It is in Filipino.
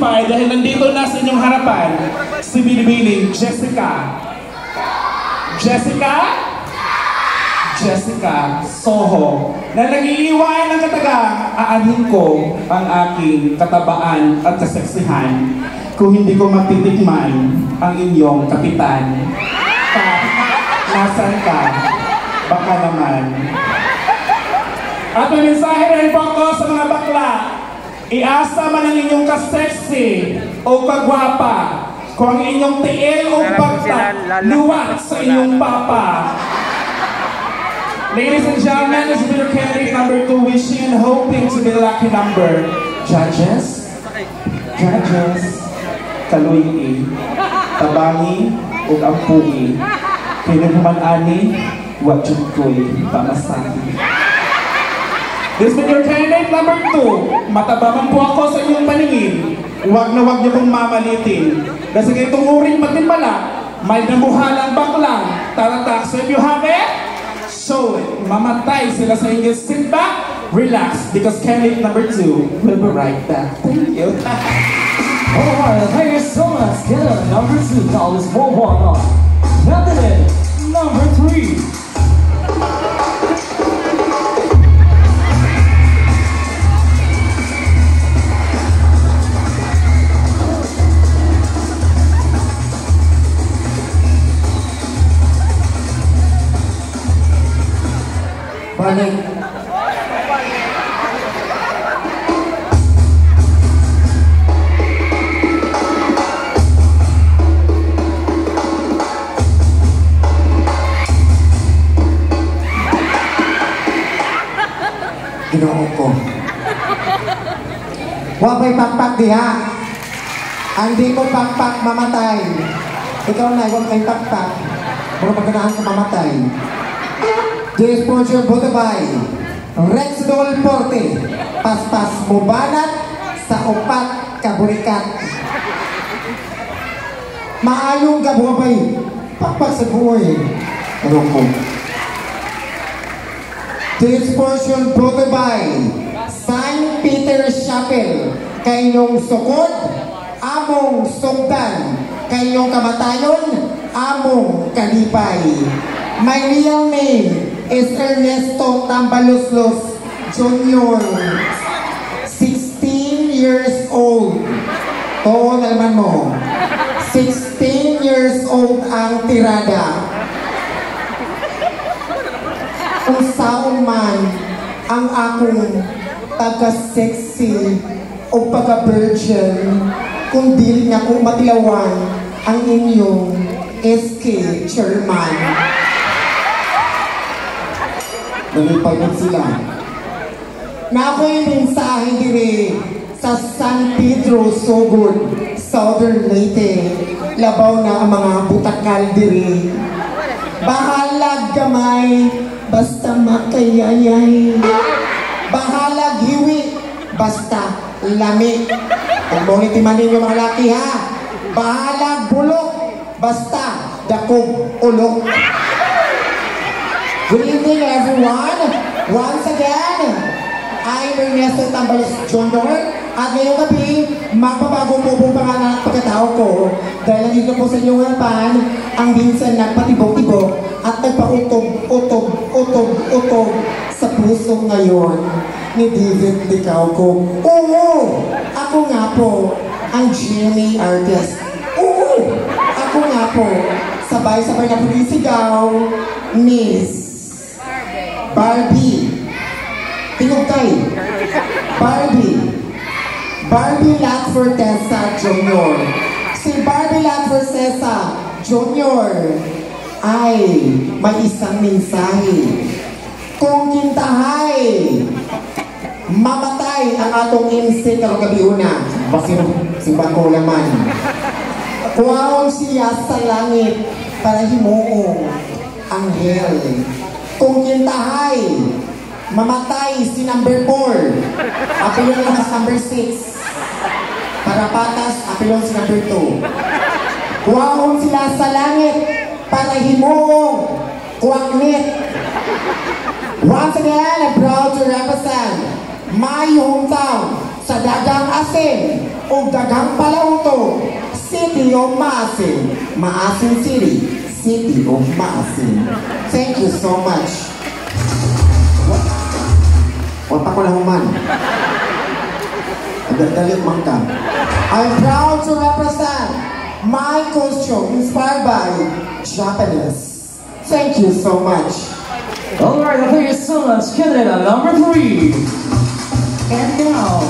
testify dahil nandito na sa inyong harapan si Binibining Jessica. Jessica Soho, na nag-iiwan ng katagang aanhin ko ang aking katabaan at kaseksihan kung hindi ko matitikman ang inyong kapitan. Nasaan ka? Baka naman. At may mensahe rin po ako sa mga bakla. Iasa man ang inyong kaseksi o kagwapa kung ang inyong tiil o pagtak luwat sa inyong papa. Ladies and gentlemen, this is your candidate number 2, wishing and hoping to be the lucky number. Judges, kaluyi, tabangi, ug ampugi. Pinaghuman-ani, wajud ko'y pamasahi. This is your candidate number 2. Matabaman po ako sa inyong paningin. Huwag na huwag niyo kong mamalitin. Kasi itong uring magtimbala, may namuhalang baklang talatak. So if you have it, show it. Mamatay sila sa inyo. Sit back, relax, because candidate number 2 will be right back. Thank you. Alright, thank you so much. Candidate number 2, now let's move on. Candidate number 3. Balik. Ginoo ko. Wapay pakpak diha. Hindi ko pakpak mamatay. Ikaw na, huwag kay pakpak. Mura pagkanaan ka mamatay. This portion Butabay, Rex Dol Porte, paspas mubanat sa upat kaburikat. Maayong gabuabay, pakpak sa buhay. Ano ko? This portion Butabay, St. Peter Chapel, kayong sukod, among sugdan, kayong kamatayon, among kalipay. My real name is Ernesto Tambaluslos Jr. 16 years old. Oo, nalaman mo. 16 years old ang tirada. Kung saan man ang akong taga-sexy o pagka-virgin, kung dili na ko matilawan ang inyong SK Chairman. Nalipagod sila. Na ako'y mensahe dire sa San Pedro Sugod, Southern Leyte. Labaw na ang mga butakal dire. Bahalag gamay, basta makayayay. Bahalag hiwi, basta lami. Kung mong itimanin yung mga laki ha. Bahalag bulok, basta dakog ulok. Good evening, everyone. Once again, I'm Ernesto Tambalos Jr. At ngayong gabi, magpabago po pong pangalan at pagkatao ko dahil nandito po sa inyong harapan ang minsan nagpatibok-tibok at nagpa-utob sa puso ngayon ni David Licauco. Oo! Ako nga po ang Jimmy Artist. Oo! Ako nga po, sabay-sabay na pinisigaw, Miss Barbie. Tinugtay. Barbie Latfortesa Jr. Si Barbie Latfortesa Jr. ay may isang mensahe. Kung kintahay, mamatay ang atong MC karong gabi una. Basiro si Bako laman. Kuwaon siya sa langit para himuong anghel. Kung kintahay, mamatay si number 4. Apilon lang sa number 6. Para patas, apilon si number 2. Kuwaon sila sa langit para himuong kuwagnit. Once again, I'm proud to represent my hometown sa Dagang Asin ug daghang palauto. City of Maasin. Maasin City. City of Maasin. Thank you so much. Wala pa ko lahuman. Agad-dalit man ka. I'm proud to represent my costume inspired by Japanese. Thank you so much. Alright, thank you so much. Candidate number 3. And now.